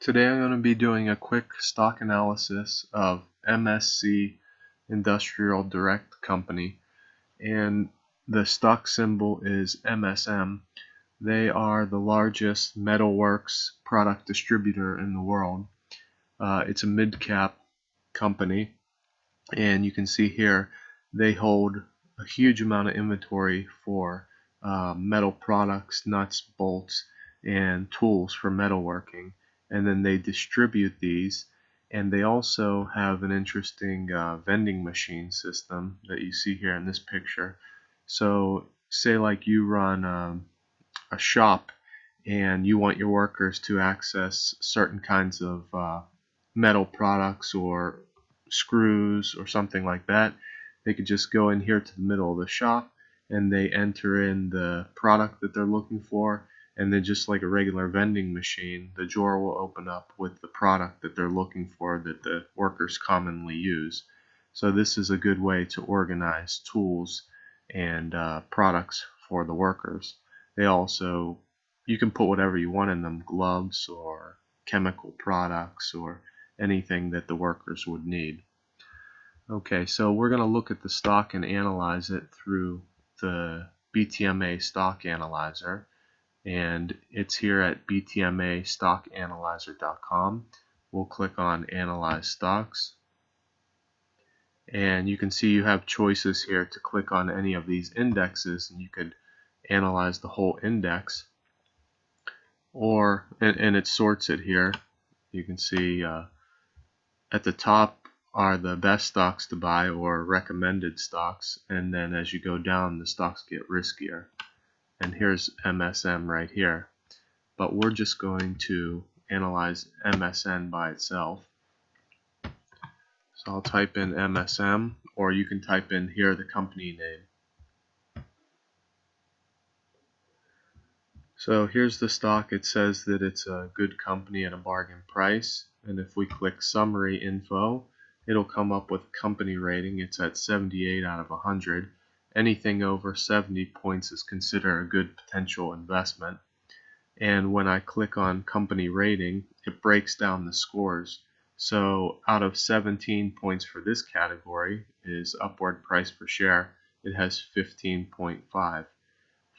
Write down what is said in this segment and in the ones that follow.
Today I'm going to be doing a quick stock analysis of MSC Industrial Direct company, and the stock symbol is MSM. They are the largest metalworks product distributor in the world. It's a mid-cap company, and you can see here they hold a huge amount of inventory for metal products, nuts, bolts, and tools for metalworking, and then they distribute these. And they also have an interesting vending machine system that you see here in this picture. So say like you run a shop and you want your workers to access certain kinds of metal products or screws or something like that. They could just go in here to the middle of the shop and they enter in the product that they're looking for, and then just like a regular vending machine, the drawer will open up with the product that they're looking for that the workers commonly use. So this is a good way to organize tools and products for the workers. They also, you can put whatever you want in them, gloves or chemical products or anything that the workers would need. Okay, so we're going to look at the stock and analyze it through the BTMA stock analyzer, and it's here at btmastockanalyzer.com. We'll click on Analyze Stocks, and you can see you have choices here to click on any of these indexes, and you could analyze the whole index, or and it sorts it here. You can see at the top are the best stocks to buy or recommended stocks, and then as you go down the stocks get riskier. And here's MSM right here, but we're just going to analyze MSN by itself. So I'll type in MSM, or you can type in here the company name. So here's the stock. It says that it's a good company at a bargain price, and if we click Summary Info, it'll come up with company rating. It's at 78 out of 100. Anything over 70 points is considered a good potential investment. And when I click on company rating, it breaks down the scores. So out of 17 points for this category is upward price per share, it has 15.5.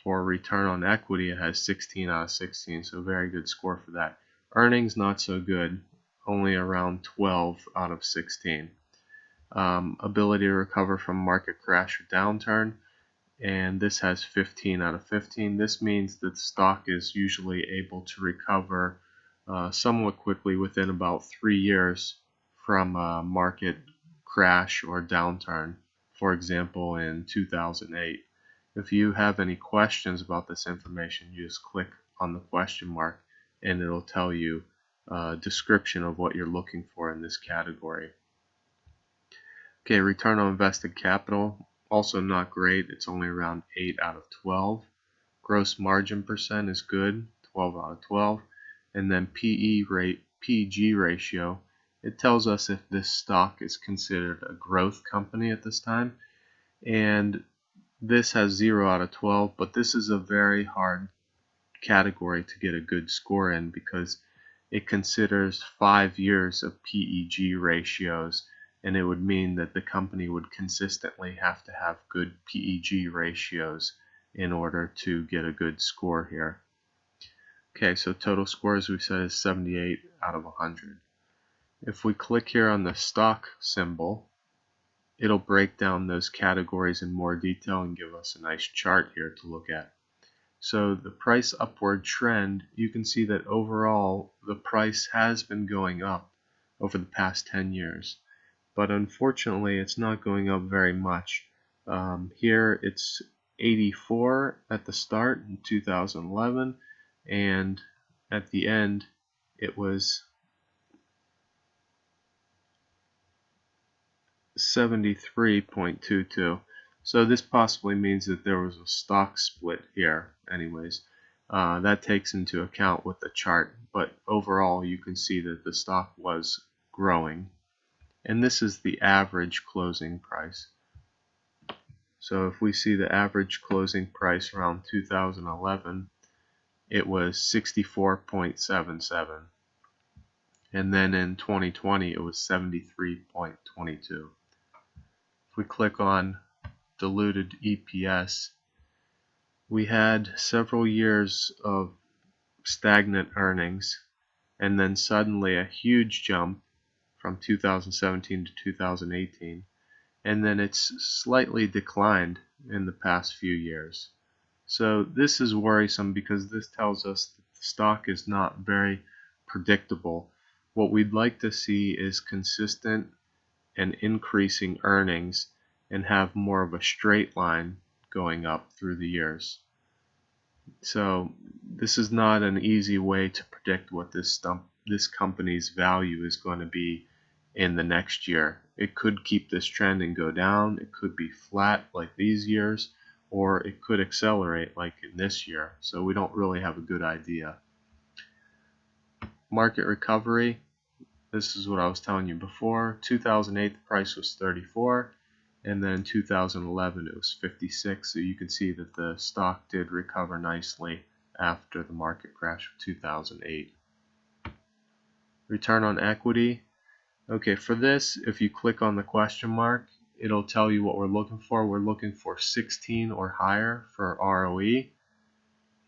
For return on equity, it has 16 out of 16, so very good score for that. Earnings, not so good, only around 12 out of 16. Ability to recover from market crash or downturn, and this has 15 out of 15. This means that the stock is usually able to recover somewhat quickly within about 3 years from a market crash or downturn, for example in 2008. If you have any questions about this information, you just click on the question mark and it'll tell you a description of what you're looking for in this category. Okay, return on invested capital, also not great. It's only around 8 out of 12. Gross margin percent is good, 12 out of 12. And then PE rate, PG ratio, it tells us if this stock is considered a growth company at this time. And this has 0 out of 12, but this is a very hard category to get a good score in because it considers 5 years of PEG ratios, and it would mean that the company would consistently have to have good PEG ratios in order to get a good score here. Okay, so total score, as we said, is 78 out of 100. If we click here on the stock symbol, it'll break down those categories in more detail and give us a nice chart here to look at. So the price upward trend, you can see that overall the price has been going up over the past 10 years. But unfortunately it's not going up very much. Here it's 84 at the start in 2011, and at the end it was 73.22. So this possibly means that there was a stock split here anyways. That takes into account with the chart, but overall you can see that the stock was growing. And this is the average closing price. So if we see the average closing price around 2011, it was 64.77. and then in 2020 it was 73.22. If we click on diluted EPS, we had several years of stagnant earnings, and then suddenly a huge jump from 2017 to 2018, and then it's slightly declined in the past few years. So this is worrisome because this tells us that the stock is not very predictable. What we'd like to see is consistent and increasing earnings and have more of a straight line going up through the years. So this is not an easy way to predict what this company's value is going to be in the next year. It could keep this trend and go down. It could be flat like these years, or it could accelerate like in this year. So we don't really have a good idea. Market recovery. This is what I was telling you before. 2008 the price was 34, and then in 2011 it was 56. So you can see that the stock did recover nicely after the market crash of 2008. Return on equity. Okay, for this, if you click on the question mark, it'll tell you what we're looking for. We're looking for 16 or higher for ROE,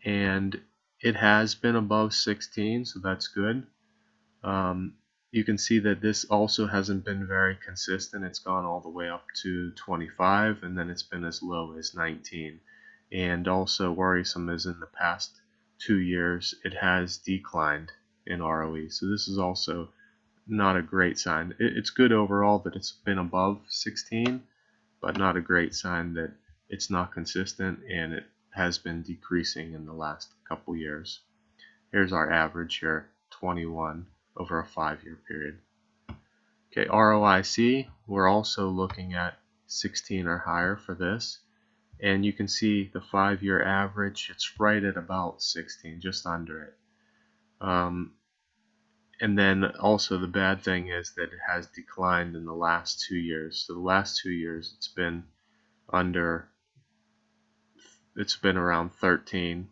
and it has been above 16, so that's good. You can see that this also hasn't been very consistent. It's gone all the way up to 25, and then it's been as low as 19. And also worrisome is in the past 2 years it has declined in ROE. So this is also not a great sign. It's good overall that it's been above 16, but not a great sign that it's not consistent and it has been decreasing in the last couple years. Here's our average here, 21 over a 5-year period. Okay, ROIC, we're also looking at 16 or higher for this, and you can see the 5-year average, it's right at about 16, just under it. And then also the bad thing is that it has declined in the last 2 years. So the last 2 years it's been around 13.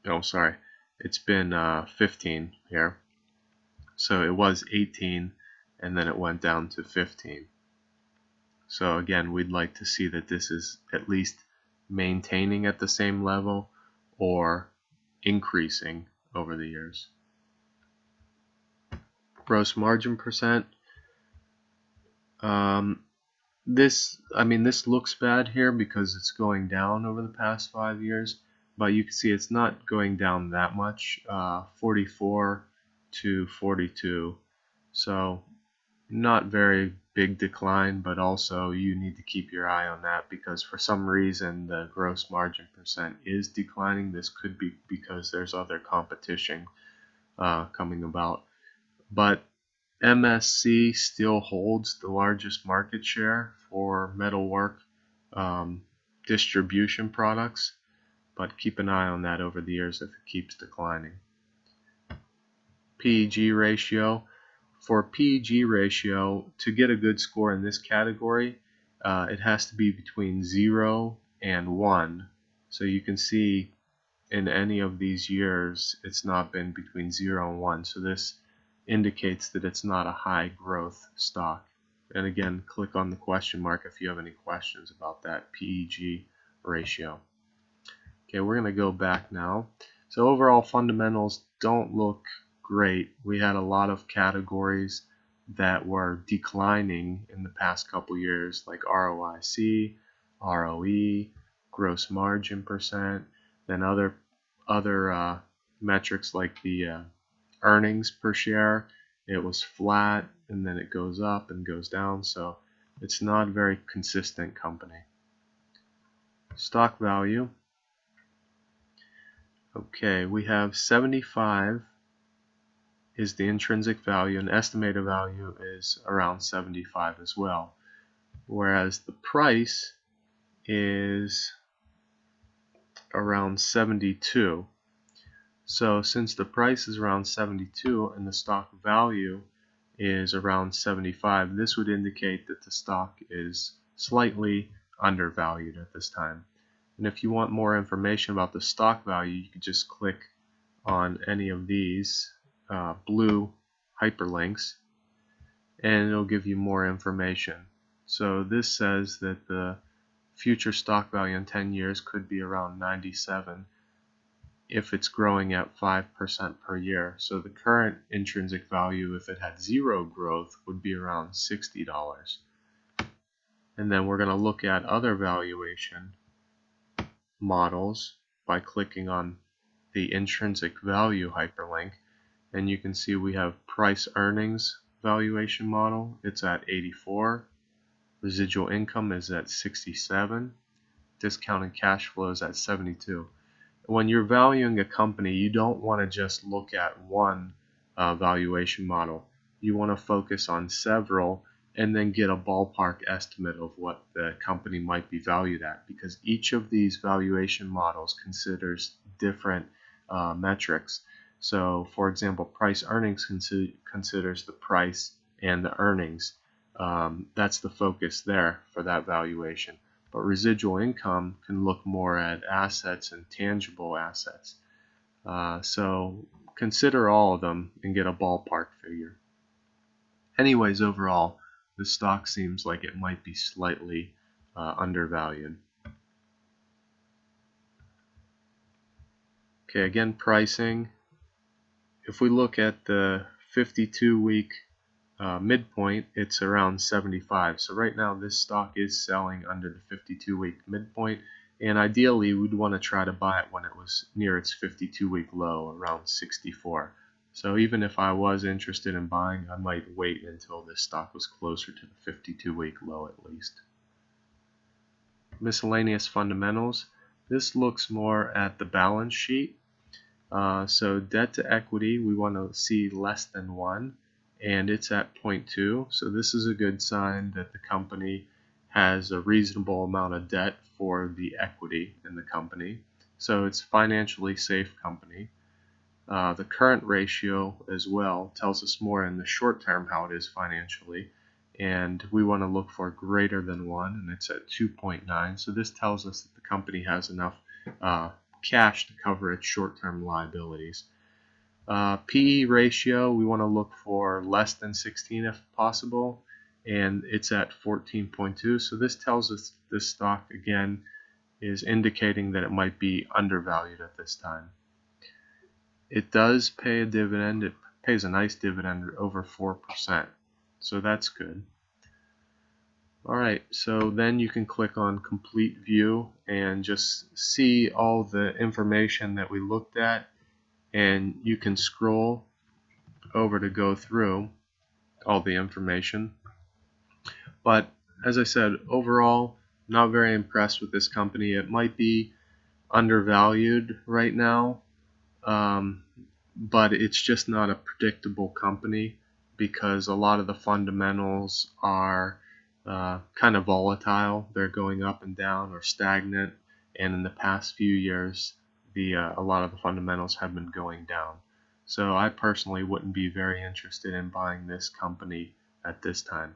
Oh, sorry. It's been 15 here. So it was 18 and then it went down to 15. So again, we'd like to see that this is at least maintaining at the same level or increasing over the years. Gross margin percent. This looks bad here because it's going down over the past 5 years, but you can see it's not going down that much, 44 to 42. So not very big decline, but also you need to keep your eye on that because for some reason the gross margin percent is declining. This could be because there's other competition coming about. But MSC still holds the largest market share for metalwork distribution products, but keep an eye on that over the years if it keeps declining. PEG ratio. For PEG ratio, to get a good score in this category, it has to be between 0 and 1. So you can see in any of these years, it's not been between 0 and 1. So this indicates that it's not a high growth stock. And again, click on the question mark if you have any questions about that PEG ratio. Okay, we're going to go back now. So overall fundamentals don't look great. We had a lot of categories that were declining in the past couple years, like ROIC, ROE, gross margin percent, then other metrics like the earnings per share. It was flat and then it goes up and goes down, so it's not a very consistent company. Stock value. Okay, we have 75 is the intrinsic value, and estimated value is around 75 as well, whereas the price is around 72. So since the price is around 72 and the stock value is around 75, this would indicate that the stock is slightly undervalued at this time. And if you want more information about the stock value, you could just click on any of these blue hyperlinks, and it'll give you more information. So this says that the future stock value in 10 years could be around 97 if it's growing at 5% per year. So the current intrinsic value, if it had zero growth, would be around $60. And then we're going to look at other valuation models by clicking on the intrinsic value hyperlink, and you can see we have price earnings valuation model. It's at 84. Residual income is at 67. Discounted cash flow is at 72. When you're valuing a company, you don't want to just look at one valuation model. You want to focus on several and then get a ballpark estimate of what the company might be valued at, because each of these valuation models considers different metrics. So for example, price earnings considers the price and the earnings. That's the focus there for that valuation. But residual income can look more at assets and tangible assets. So consider all of them and get a ballpark figure. Anyways, overall, the stock seems like it might be slightly undervalued. Okay, again, pricing. If we look at the 52-week midpoint, it's around 75. So right now this stock is selling under the 52-week midpoint, and ideally we'd want to try to buy it when it was near its 52-week low, around 64. So even if I was interested in buying, I might wait until this stock was closer to the 52-week low at least. Miscellaneous fundamentals. This looks more at the balance sheet. So debt to equity, we want to see less than 1, and it's at 0.2. So this is a good sign that the company has a reasonable amount of debt for the equity in the company. So it's a financially safe company. The current ratio as well tells us more in the short term how it is financially, and we want to look for greater than 1, and it's at 2.9. So this tells us that the company has enough cash to cover its short-term liabilities. PE ratio, we want to look for less than 16 if possible, and it's at 14.2. So this tells us this stock again is indicating that it might be undervalued at this time. It does pay a dividend. It pays a nice dividend, over 4%. So that's good. Alright, so then you can click on Complete View and just see all the information that we looked at, and you can scroll over to go through all the information. But as I said, overall, not very impressed with this company. It might be undervalued right now, but it's just not a predictable company because a lot of the fundamentals are kind of volatile. They're going up and down or stagnant, and in the past few years a lot of the fundamentals have been going down. So I personally wouldn't be very interested in buying this company at this time.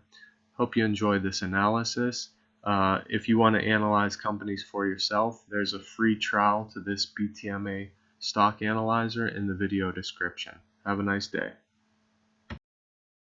Hope you enjoyed this analysis. If you want to analyze companies for yourself, there's a free trial to this BTMA stock analyzer in the video description. Have a nice day.